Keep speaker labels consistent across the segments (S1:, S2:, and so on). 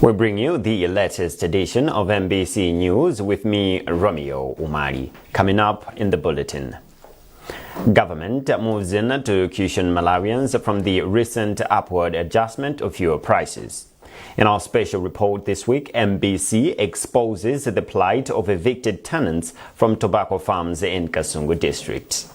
S1: We bring you the latest edition of MBC News with me, Romeo Umari. Coming up in the bulletin. Government moves in to cushion Malawians from the recent upward adjustment of fuel prices. In our special report this week, MBC exposes the plight of evicted tenants from tobacco farms in Kasungu district.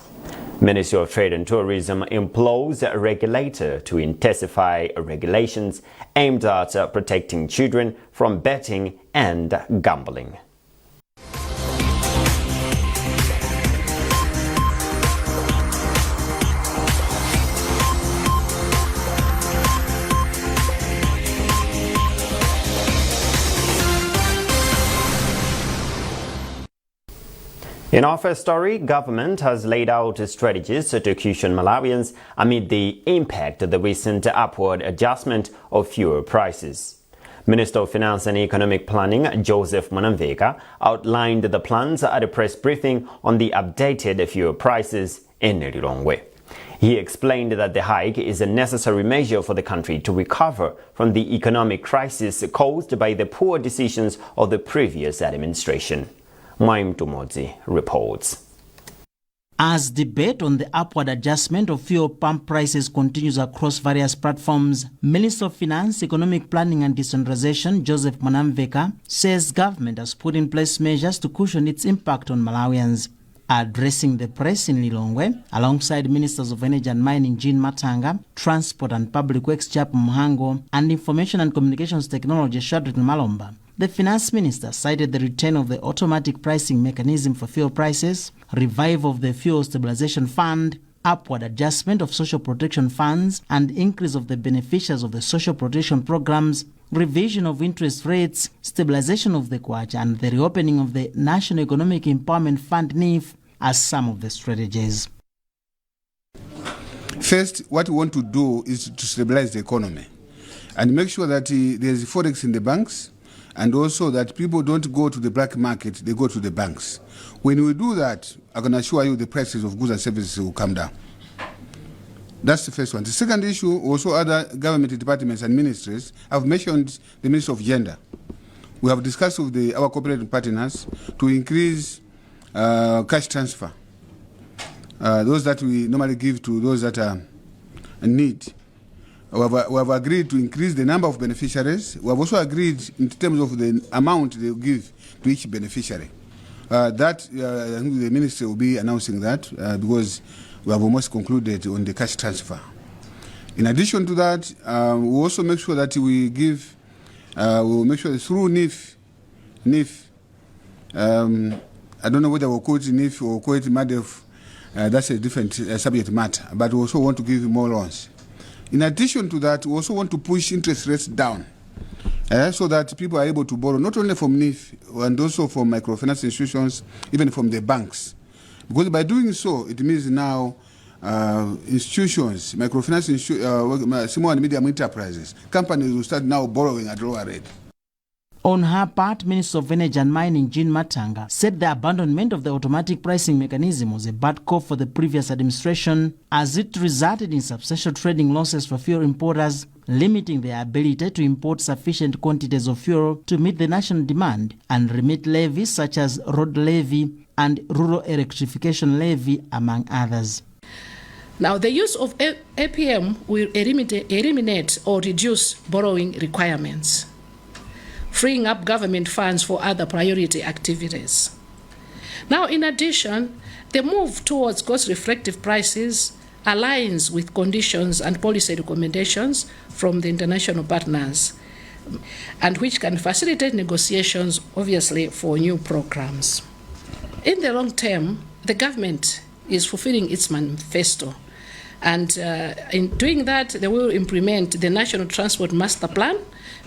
S1: Ministry of Trade and Tourism implores a regulator to intensify regulations aimed at protecting children from betting and gambling. In our first story, government has laid out strategies to cushion Malawians amid the impact of the recent upward adjustment of fuel prices. Minister of Finance and Economic Planning Joseph Mwanamveka outlined the plans at a press briefing on the updated fuel prices in Lilongwe. He explained that the hike is a necessary measure for the country to recover from the economic crisis caused by the poor decisions of the previous administration. Maim Tumodzi reports.
S2: As debate on the upward adjustment of fuel pump prices continues across various platforms, Minister of Finance, Economic Planning and Decentralization Joseph Mwanamveka says government has put in place measures to cushion its impact on Malawians. Addressing the press in Lilongwe, alongside Ministers of Energy and Mining Jean Matanga, Transport and Public Works Chap Mhango, and Information and Communications Technology Shadrack Malomba, the Finance Minister cited the return of the automatic pricing mechanism for fuel prices, revival of the Fuel Stabilization Fund, upward adjustment of social protection funds, and increase of the beneficiaries of the social protection programs, revision of interest rates, stabilization of the kwacha, and the reopening of the National Economic Empowerment Fund NEF as some of the strategies.
S3: First, what we want to do is to stabilize the economy and make sure that there's forex in the banks, and also that people don't go to the black market, they go to the banks. When we do that, I can assure you the prices of goods and services will come down. That's the first one. The second issue, also other government departments and ministries, I've mentioned the Ministry of Gender. We have discussed with our cooperative partners to increase cash transfer. Those that we normally give to those that are in need. We have agreed to increase the number of beneficiaries. We have also agreed in terms of the amount they give to each beneficiary. I think the ministry will be announcing that because we have almost concluded on the cash transfer. In addition to that, we also make sure that we give, we'll make sure that through NIF, I don't know whether we'll call it NIF or call it MADEF, that's a different subject matter, but we also want to give more loans. In addition to that, we also want to push interest rates down so that people are able to borrow not only from NIF and also from microfinance institutions, even from the banks. Because by doing so, it means now institutions, microfinance, small and medium enterprises, companies will start now borrowing at lower rate.
S2: On her part, Minister of Energy and Mining Jean Matanga said the abandonment of the automatic pricing mechanism was a bad call for the previous administration, as it resulted in substantial trading losses for fuel importers, limiting their ability to import sufficient quantities of fuel to meet the national demand, and remit levies such as road levy and rural electrification levy, among others.
S4: Now, the use of APM will eliminate or reduce borrowing requirements, freeing up government funds for other priority activities. Now, in addition, the move towards cost-reflective prices aligns with conditions and policy recommendations from the international partners, and which can facilitate negotiations, obviously, for new programs. In the long term, the government is fulfilling its manifesto, and in doing that, they will implement the National Transport Master Plan,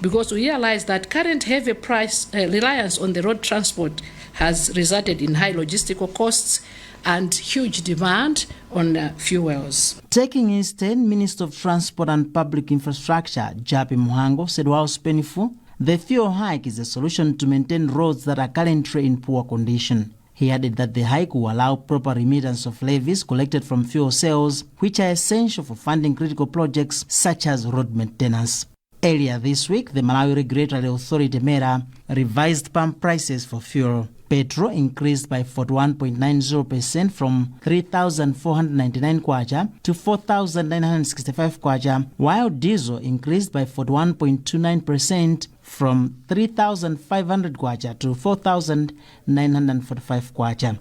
S4: because we realize that current heavy price reliance on the road transport has resulted in high logistical costs and huge demand on fuels.
S2: Taking his stand, Minister of Transport and Public Infrastructure Japi Mhango said whilst painful, the fuel hike is a solution to maintain roads that are currently in poor condition. He added that the hike will allow proper remittance of levies collected from fuel sales, which are essential for funding critical projects such as road maintenance. Earlier this week, the Malawi Regulatory Authority MERA revised pump prices for fuel. Petrol increased by 41.90% from 3,499 kwacha to 4,965 kwacha, while diesel increased by 41.29% from 3,500 kwacha to 4,945 kwacha.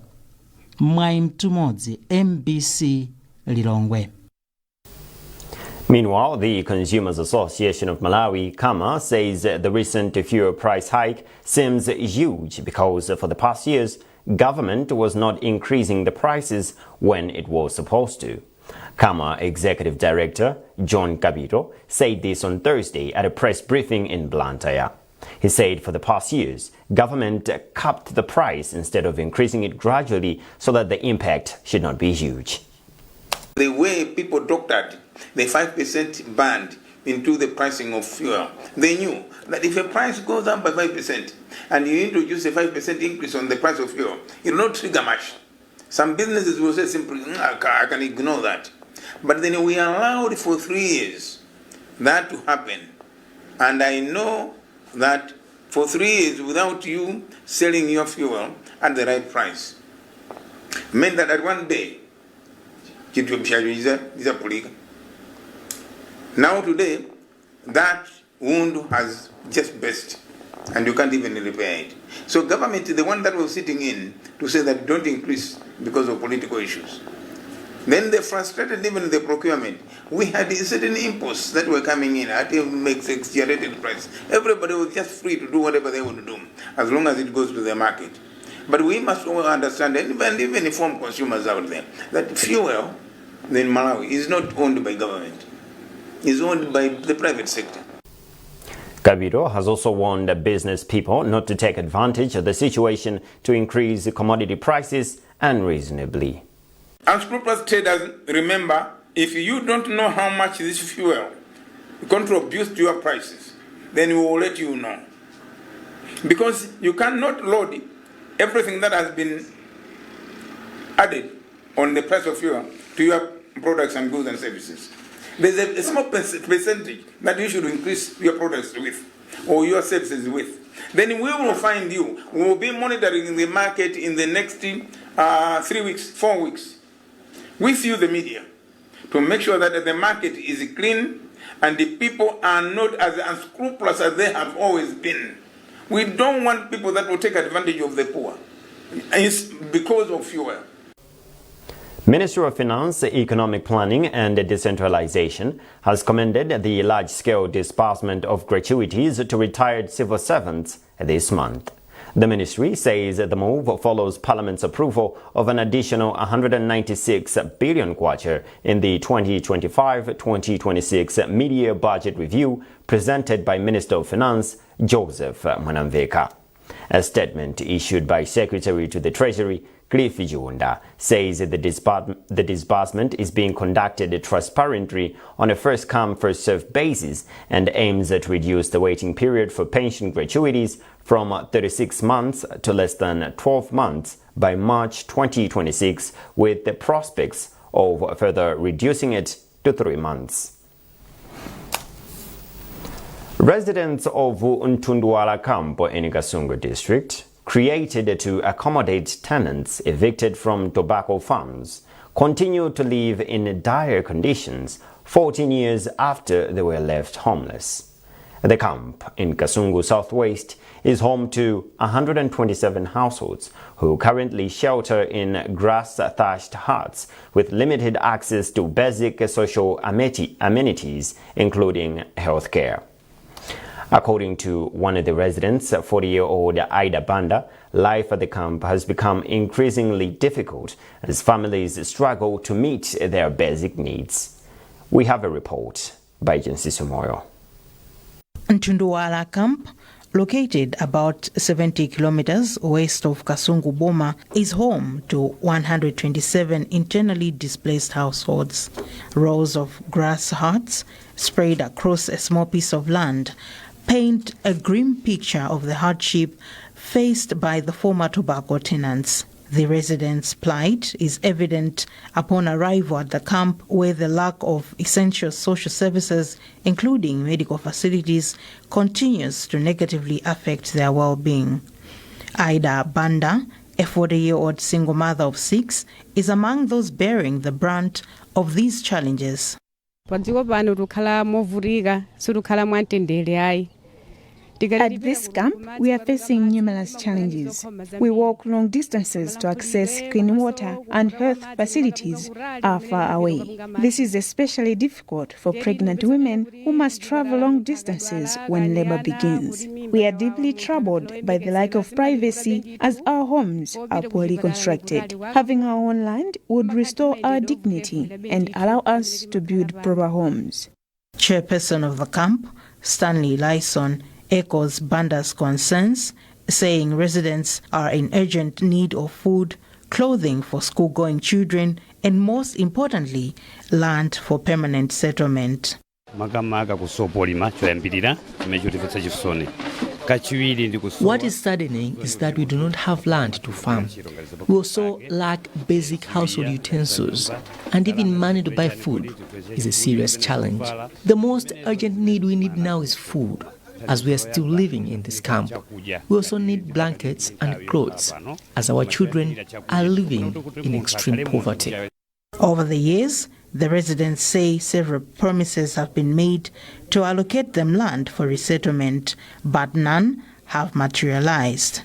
S2: Mwaim Tumodzi, MBC, Lilongwe.
S1: Meanwhile, the Consumers Association of Malawi, KAMA, says the recent fuel price hike seems huge because for the past years, government was not increasing the prices when it was supposed to. KAMA Executive Director John Kabito said this on Thursday at a press briefing in Blantyre. He said for the past years, government capped the price instead of increasing it gradually so that the impact should not be huge.
S5: The way people doctored the 5% band into the pricing of fuel, they knew that if a price goes up by 5% and you introduce a 5% increase on the price of fuel, it will not trigger much. Some businesses will say simply, I can ignore that. But then we allowed for 3 years that to happen. And I know that for 3 years, without you selling your fuel at the right price, meant that at one day, now today, that wound has just burst and you can't even repair it. So government is the one that was sitting in to say that don't increase because of political issues. Then they frustrated even the procurement. We had certain imports that were coming in at a exaggerated price. Everybody was just free to do whatever they want to do as long as it goes to the market. But we must all understand, and even inform consumers out there, that fuel in Malawi is not owned by government. It's owned by the private sector.
S1: Kabito has also warned business people not to take advantage of the situation to increase commodity prices unreasonably.
S5: Unscrupulous traders, remember, if you don't know how much this fuel contributes to your prices, then we will let you know. Because you cannot load everything that has been added on the price of fuel to your products and goods and services. There's a small percentage that you should increase your products with or your services with. Then we will find you. We will be monitoring the market in the next 3 weeks, 4 weeks, with you, the media, to make sure that the market is clean and the people are not as unscrupulous as they have always been. We don't want people that will take advantage of the poor. It's because of fuel.
S1: Ministry of Finance, Economic Planning and Decentralization has commended the large-scale disbursement of gratuities to retired civil servants this month. The ministry says the move follows Parliament's approval of an additional 196 billion kwacha in the 2025-2026 mid-year budget review presented by Minister of Finance Joseph Mwanamveka. A statement issued by Secretary to the Treasury Cliff Junda says the disbursement is being conducted transparently on a first-come, first-served basis and aims to reduce the waiting period for pension gratuities from 36 months to less than 12 months by March 2026, with the prospects of further reducing it to 3 months. Residents of Ntundwala Camp in Kasungu district, created to accommodate tenants evicted from tobacco farms, continue to live in dire conditions 14 years after they were left homeless. The camp in Kasungu Southwest is home to 127 households who currently shelter in grass-thatched huts with limited access to basic social amenities, including health care. According to one of the residents, 40-year-old Ida Banda, life at the camp has become increasingly difficult as families struggle to meet their basic needs. We have a report by Jensi Sumoyo.
S6: Ntundwala Camp, located about 70 kilometers west of Kasungu Boma, is home to 127 internally displaced households. Rows of grass huts spread across a small piece of land paint a grim picture of the hardship faced by the former tobacco tenants. The residents' plight is evident upon arrival at the camp, where the lack of essential social services, including medical facilities, continues to negatively affect their well-being. Ida Banda, a 40-year-old single mother of 6, is among those bearing the brunt of these challenges.
S7: At this camp, we are facing numerous challenges. We walk long distances to access clean water, and health facilities are far away. This is especially difficult for pregnant women who must travel long distances when labor begins. We are deeply troubled by the lack of privacy, as our homes are poorly constructed. Having our own land would restore our dignity and allow us to build proper homes.
S6: Chairperson of the camp, Stanley Lyson, echoes Banda's concerns, saying residents are in urgent need of food, clothing for school-going children, and most importantly, land for permanent settlement.
S8: What is saddening is that we do not have land to farm. We also lack basic household utensils, and even money to buy food is a serious challenge. The most urgent need we need now is food, as we are still living in this camp. We also need blankets and clothes, as our children are living in extreme poverty.
S6: Over the years, the residents say several promises have been made to allocate them land for resettlement, but none have materialized.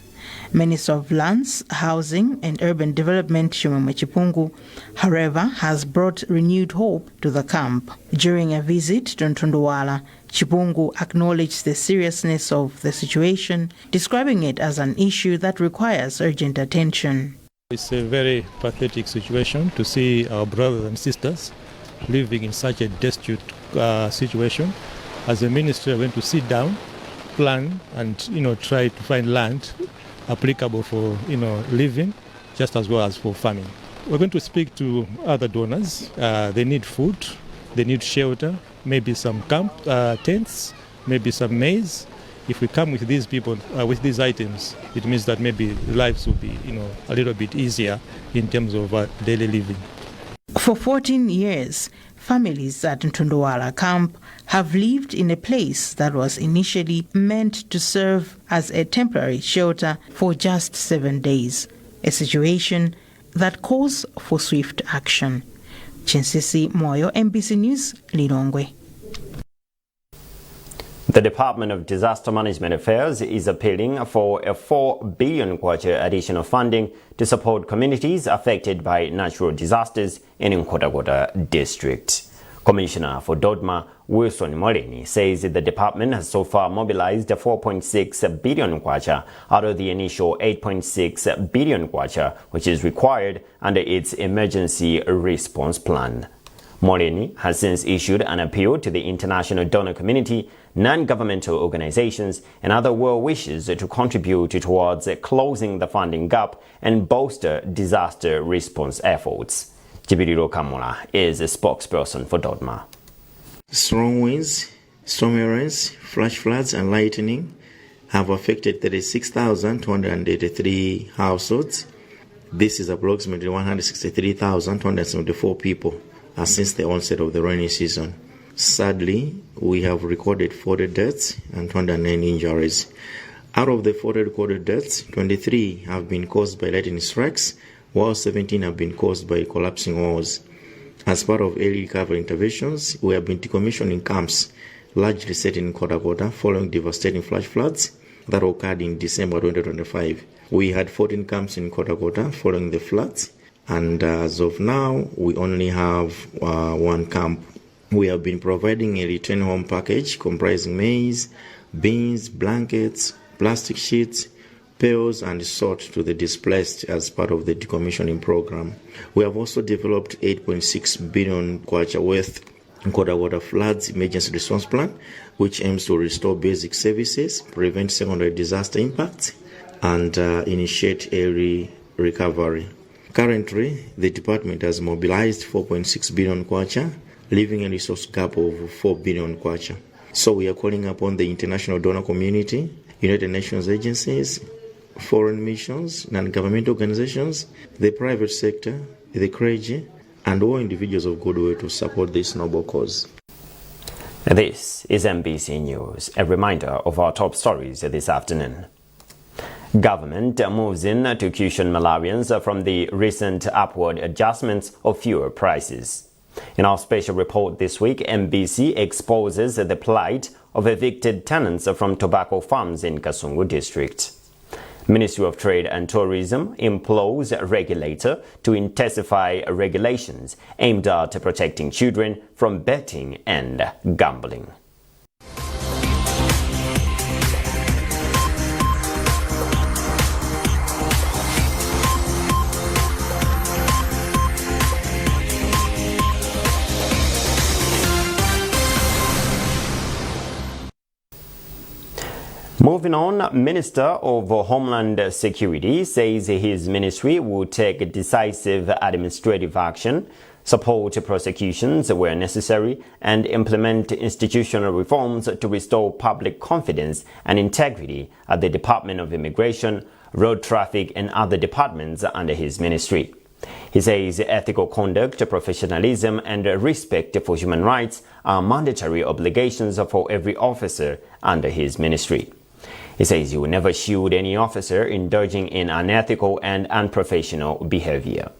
S6: Minister of Lands, Housing and Urban Development, Shimamwe Chipungu, however, has brought renewed hope to the camp. During a visit to Ntundwala, Chipungu acknowledged the seriousness of the situation, describing it as an issue that requires urgent attention.
S9: It's a very pathetic situation to see our brothers and sisters living in such a destitute situation. As a ministry, I went to sit down, plan, and try to find land applicable for living, just as well as for farming. We're going to speak to other donors. They need food, they need shelter, maybe some camp tents, maybe some maize. If we come with these people, with these items, it means that maybe lives will be a little bit easier in terms of daily living.
S6: For 14 years, families at Ntundwala camp have lived in a place that was initially meant to serve as a temporary shelter for just 7 days, a situation that calls for swift action. Chinsisi Moyo, MBC News, Lilongwe.
S1: The Department of Disaster Management Affairs is appealing for a 4 billion kwacha additional funding to support communities affected by natural disasters in Nkhotakota district. Commissioner for Dodma, Wilson Moleni, says the department has so far mobilized 4.6 billion kwacha out of the initial 8.6 billion kwacha, which is required under its emergency response plan. Moleni has since issued an appeal to the international donor community, non-governmental organizations, and other well-wishers to contribute towards closing the funding gap and bolster disaster response efforts. Jibiriro Kamula is a spokesperson for Dodma.
S10: Strong winds, storm rains, flash floods, and lightning have affected 36,283 households. This is approximately 163,274 people since the onset of the rainy season. Sadly, we have recorded 40 deaths and 209 injuries. Out of the 40 recorded deaths, 23 have been caused by lightning strikes, while 17 have been caused by collapsing walls. As part of early recovery interventions, we have been decommissioning camps, largely set in Nkhotakota, following devastating flash floods that occurred in December 2025. We had 14 camps in Nkhotakota following the floods, and as of now, we only have one camp. We have been providing a return home package comprising maize, beans, blankets, plastic sheets, pails, and salt to the displaced as part of the decommissioning program. We have also developed 8.6 billion kwacha worth Nkhotakota floods emergency response plan, which aims to restore basic services, prevent secondary disaster impacts, and initiate early recovery. Currently, the department has mobilized 4.6 billion kwacha, leaving a resource gap of 4 billion kwacha. So we are calling upon the international donor community, United Nations agencies, foreign missions, non-governmental organizations, the private sector, the clergy, and all individuals of goodwill to support this noble cause.
S1: This is MBC News, a reminder of our top stories this afternoon. Government moves in to cushion Malawians from the recent upward adjustments of fuel prices. In our special report this week, MBC exposes the plight of evicted tenants from tobacco farms in Kasungu district. Ministry of Trade and Tourism implores regulator to intensify regulations aimed at protecting children from betting and gambling. Moving on, Minister of Homeland Security says his ministry will take decisive administrative action, support prosecutions where necessary, and implement institutional reforms to restore public confidence and integrity at the Department of Immigration, Road Traffic, and other departments under his ministry. He says ethical conduct, professionalism, and respect for human rights are mandatory obligations for every officer under his ministry. He says he will never shield any officer indulging in unethical and unprofessional behavior.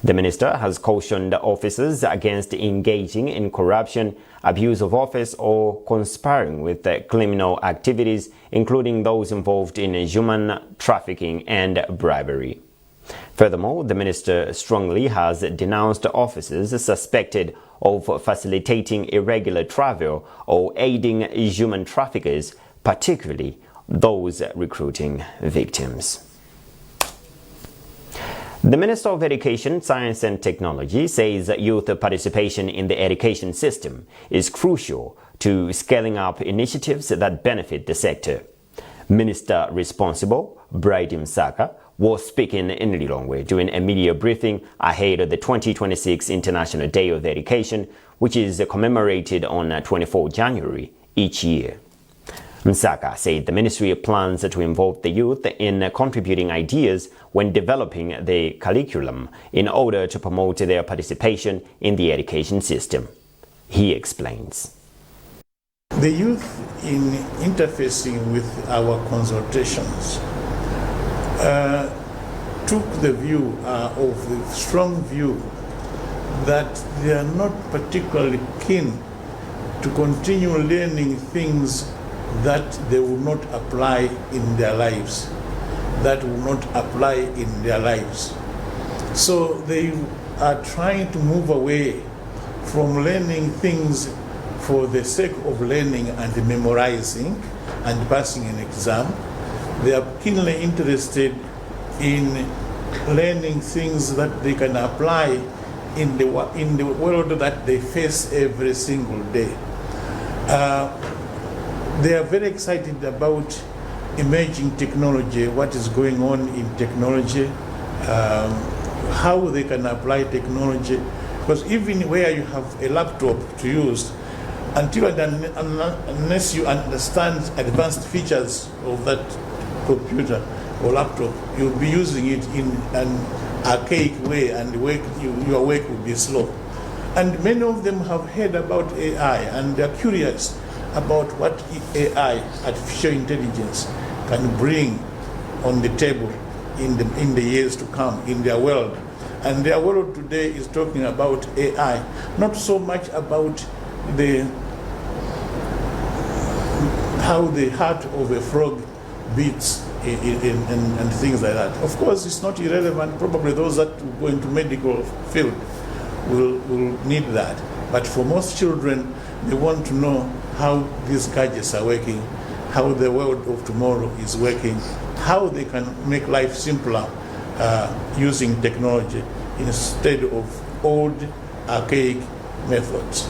S1: The minister has cautioned officers against engaging in corruption, abuse of office, or conspiring with criminal activities, including those involved in human trafficking and bribery. Furthermore, the minister strongly has denounced officers suspected of facilitating irregular travel or aiding human traffickers, particularly those recruiting victims. The Minister of Education, Science and Technology says youth participation in the education system is crucial to scaling up initiatives that benefit the sector. Minister responsible, Bright Msaka, was speaking in Lilongwe during a media briefing ahead of the 2026 International Day of Education, which is commemorated on 24 January each year. Msaka said the ministry plans to involve the youth in contributing ideas when developing the curriculum in order to promote their participation in the education system. He explains.
S11: The youth, in interfacing with our consultations, took the view of the strong view that they are not particularly keen to continue learning things that they will not apply in their lives, So they are trying to move away from learning things for the sake of learning and memorizing and passing an exam. They are keenly interested in learning things that they can apply in the world that they face every single day. They are very excited about emerging technology, what is going on in technology, how they can apply technology. Because even where you have a laptop to use, unless you understand advanced features of that computer or laptop, you'll be using it in an archaic way, and your work will be slow. And many of them have heard about AI, and they're curious about what AI, artificial intelligence, can bring on the table in the years to come in their world. And their world today is talking about AI, not so much about how the heart of a frog beats and things like that. Of course, it's not irrelevant. Probably those that go into medical field will need that. But for most children, they want to know how these gadgets are working, how the world of tomorrow is working, how they can make life simpler using technology instead of old, archaic methods.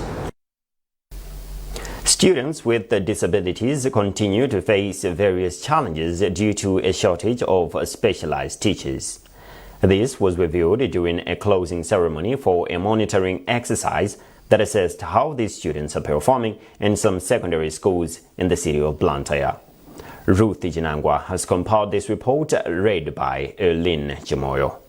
S1: Students with disabilities continue to face various challenges due to a shortage of specialized teachers. This was revealed during a closing ceremony for a monitoring exercise that assessed how these students are performing in some secondary schools in the city of Blantyre. Ruth Jinangwa has compiled this report, read by Erlin Chimoyo.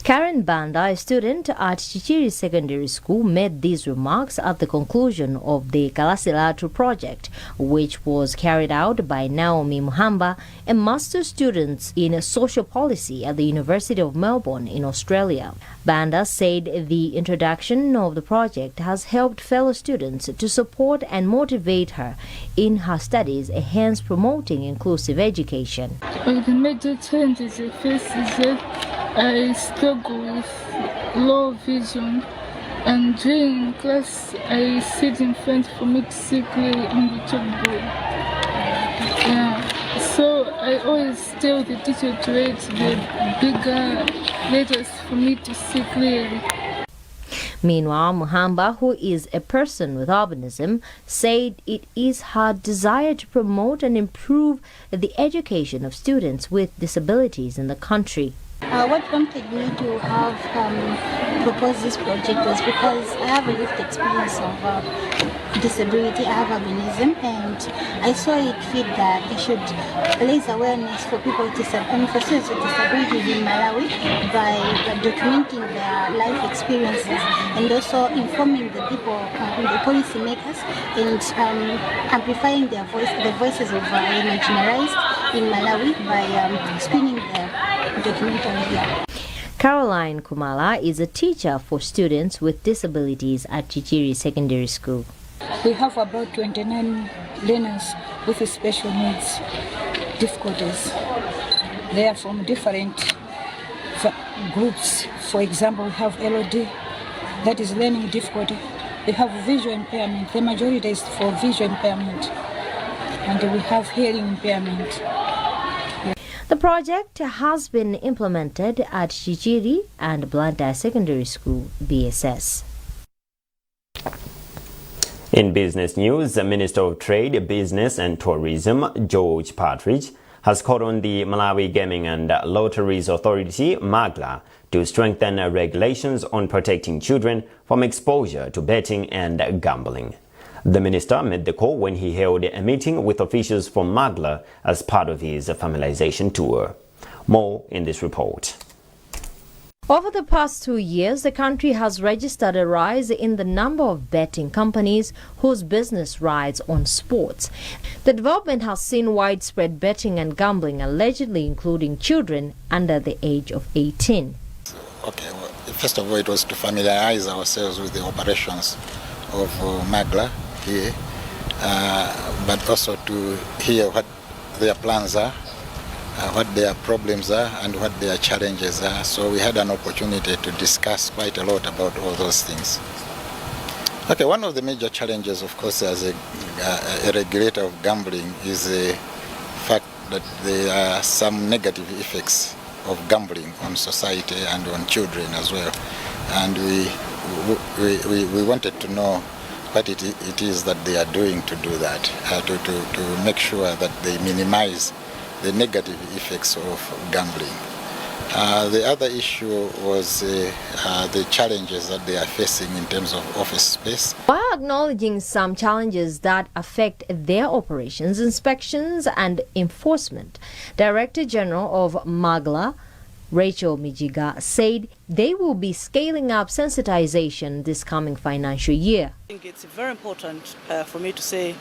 S12: Karen Banda, a student at Chichiri Secondary School, made these remarks at the conclusion of the Kalasilatu project, which was carried out by Naomi Muhamba, a master's student in social policy at the University of Melbourne in Australia. Banda said the introduction of the project has helped fellow students to support and motivate her in her studies, hence promoting inclusive education.
S13: The major challenges I face is that I struggle with low vision, and during class I sit in front for me to see clearly on the chalkboard. So I always tell the teacher to write the bigger letters for me to see clearly.
S12: Meanwhile, Muhamba, who is a person with albinism, said it is her desire to promote and improve the education of students with disabilities in the country.
S14: What prompted me to have proposed this project was because I have a lived experience of disability. I have albinism, and I saw it fit that I should raise awareness for people for students with disabilities in Malawi by documenting their life experiences and also informing the people, the policy makers, and amplifying their the voices of the marginalized in Malawi by screening the documentary here.
S12: Caroline Kumala is a teacher for students with disabilities at Chichiri Secondary School.
S15: We have about 29 learners with special needs difficulties. They are from different groups. For example, we have LOD, that is learning difficulty. We have visual impairment. The majority is for visual impairment. And we have hearing impairment.
S12: The project has been implemented at Chichiri and Blantyre Secondary School, BSS.
S1: In business news, the Minister of Trade, Business and Tourism, George Partridge, has called on the Malawi Gaming and Lotteries Authority, MAGLA, to strengthen regulations on protecting children from exposure to betting and gambling. The minister made the call when he held a meeting with officials from MAGLA as part of his familiarization tour. More in this report.
S12: Over the past 2 years, the country has registered a rise in the number of betting companies whose business rides on sports. The development has seen widespread betting and gambling, allegedly including children under the age of 18.
S16: Okay, well, first of all, it was to familiarize ourselves with the operations of MAGLA here, but also to hear what their plans are, what their problems are, and what their challenges are. So we had an opportunity to discuss quite a lot about all those things. Okay, one of the major challenges, of course, as a regulator of gambling is the fact that there are some negative effects of gambling on society and on children as well. And we wanted to know what it is that they are doing to do that, to make sure that they minimize the negative effects of gambling. The other issue was the challenges that they are facing in terms of office space.
S12: While acknowledging some challenges that affect their operations, inspections and enforcement, Director General of MAGLA, Rachel Mijiga, said they will be scaling up sensitization this coming financial year.
S17: I think it's very important for me to say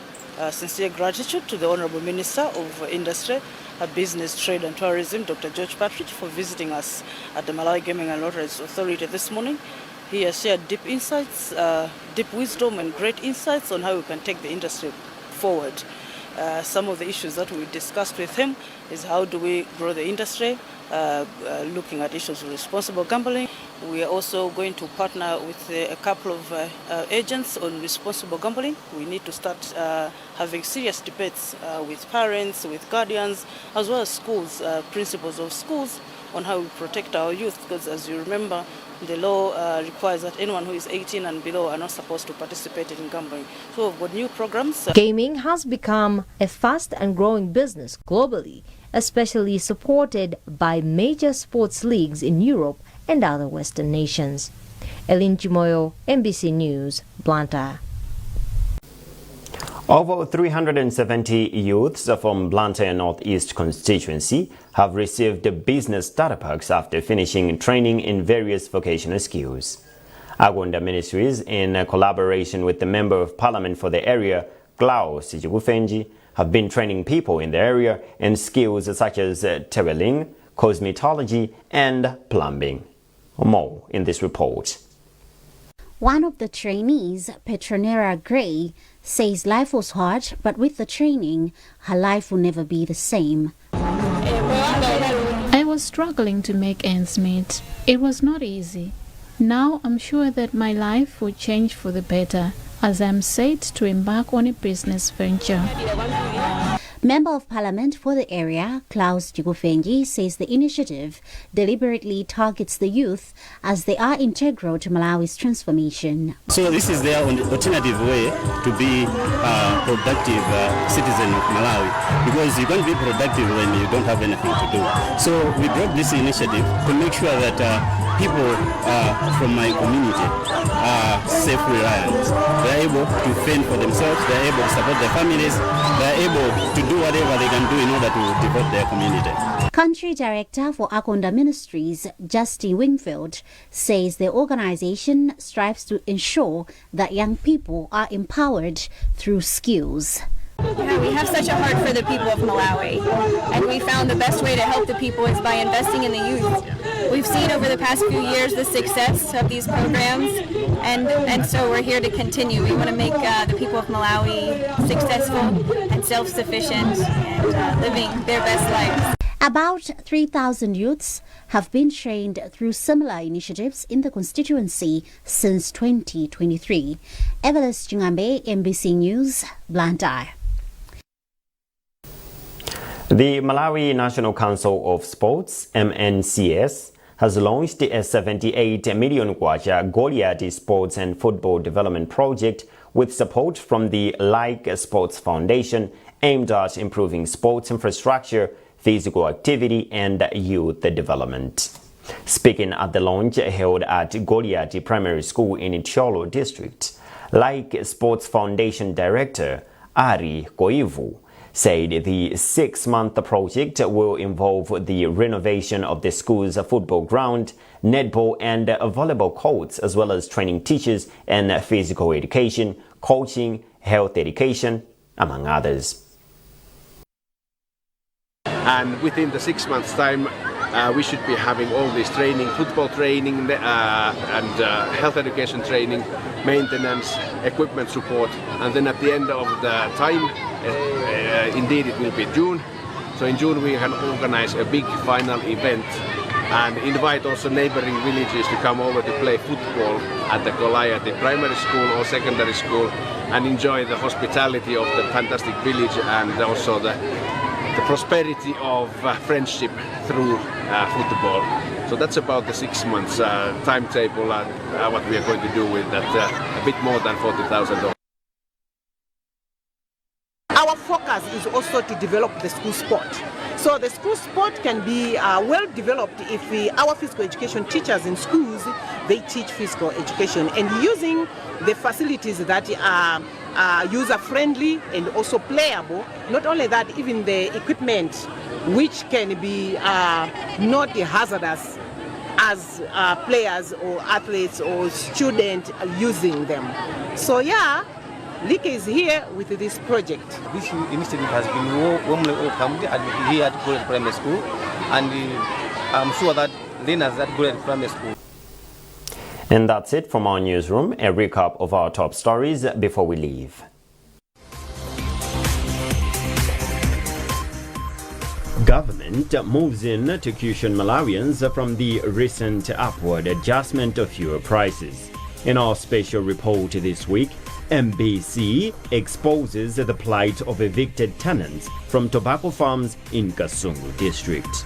S17: sincere gratitude to the Honourable Minister of Industry, Business, Trade and Tourism, Dr. George Partridge, for visiting us at the Malawi Gaming and Lotteries Authority this morning. He has shared deep insights, deep wisdom and great insights on how we can take the industry forward. Some of the issues that we discussed with him is how do we grow the industry, looking at issues of responsible gambling. We are also going to partner with a couple of agents on responsible gambling. We need to start having serious debates with parents, with guardians, as well as schools, principals of schools, on how we protect our youth, because as you remember, the law requires that anyone who is 18 and below are not supposed to participate in gambling. So we've got new programs.
S12: Gaming has become a fast and growing business globally, especially supported by major sports leagues in Europe and other Western nations. Elin Chimoyo, NBC News, Blantyre.
S1: Over 370 youths from Blantyre Northeast constituency have received business starter packs after finishing training in various vocational skills. Agunda Ministries, in collaboration with the Member of Parliament for the area, Klaus Jigufenji, have been training people in the area in skills such as tailoring, cosmetology and plumbing. More in this report.
S18: One of the trainees, Petronera Gray, says life was hard, but with the training, her life will never be the same.
S13: I was struggling to make ends meet. It was not easy. Now I'm sure that my life will change for the better as I'm set to embark on a business venture.
S18: Member of Parliament for the area, Klaus Jigufenji, says the initiative deliberately targets the youth as they are integral to Malawi's transformation.
S19: So this is their alternative way to be a productive citizen of Malawi, because you can't be productive when you don't have anything to do. So we brought this initiative to make sure that people from my community are self-reliant. They're able to fend for themselves, they're able to support their families, they're able to do whatever they can do in order to develop their community.
S18: Country Director for Agunda Ministries, Justin Wingfield, says the organization strives to ensure that young people are empowered through skills.
S20: Yeah, we have such a heart for the people of Malawi, and we found the best way to help the people is by investing in the youth. We've seen over the past few years the success of these programs, and so we're here to continue. We want to make the people of Malawi successful and self-sufficient and living their best lives.
S18: About 3,000 youths have been trained through similar initiatives in the constituency since 2023. Evelis Chingambe, MBC News, Blantyre.
S1: The Malawi National Council of Sports, MNCS, has launched a 78 million kwacha Goliath Sports and Football Development Project with support from the Like Sports Foundation aimed at improving sports infrastructure, physical activity and youth development. Speaking at the launch held at Goliath Primary School in Cholo District, Like Sports Foundation Director Ari Koivu said the 6-month project will involve the renovation of the school's football ground, netball and volleyball courts, as well as training teachers in physical education, coaching, health education, among others.
S21: And within the 6 months' time, we should be having all this training, football training and health education training, maintenance, equipment support, and then at the end of the time, indeed it will be June. So in June we can organize a big final event and invite also neighboring villages to come over to play football at the Goliath primary school or secondary school and enjoy the hospitality of the fantastic village and also the prosperity of friendship through football. So that's about the 6 months timetable and what we are going to do with that a bit more than $40,000.
S22: Our focus is also to develop the school sport. So the school sport can be well developed if our physical education teachers in schools, they teach physical education and using the facilities that are user-friendly and also playable. Not only that, even the equipment which can be not hazardous as players or athletes or students using them. So yeah, Lika is here with this project.
S23: This initiative has been warmly welcomed here at Goliath Primary School, and I'm sure that learners at Goliath Primary School.
S1: And that's it from our newsroom, a recap of our top stories before we leave. Government moves in to cushion Malawians from the recent upward adjustment of fuel prices. In our special report this week, MBC exposes the plight of evicted tenants from tobacco farms in Kasungu district.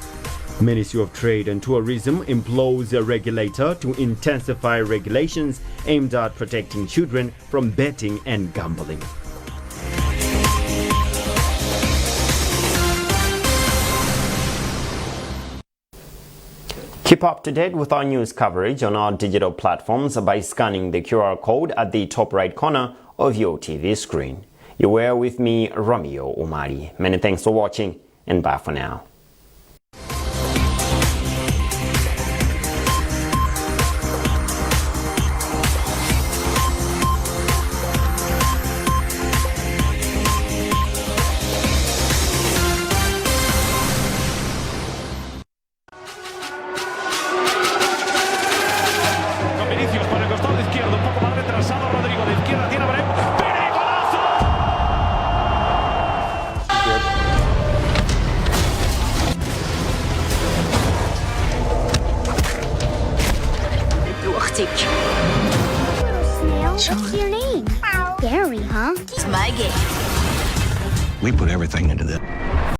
S1: Ministry of Trade and Tourism implores a regulator to intensify regulations aimed at protecting children from betting and gambling. Keep up to date with our news coverage on our digital platforms by scanning the QR code at the top right corner of your TV screen. You were with me, Romeo Umari. Many thanks for watching, and bye for now.
S2: What's your name? Gary, huh? It's my game. We put everything into this.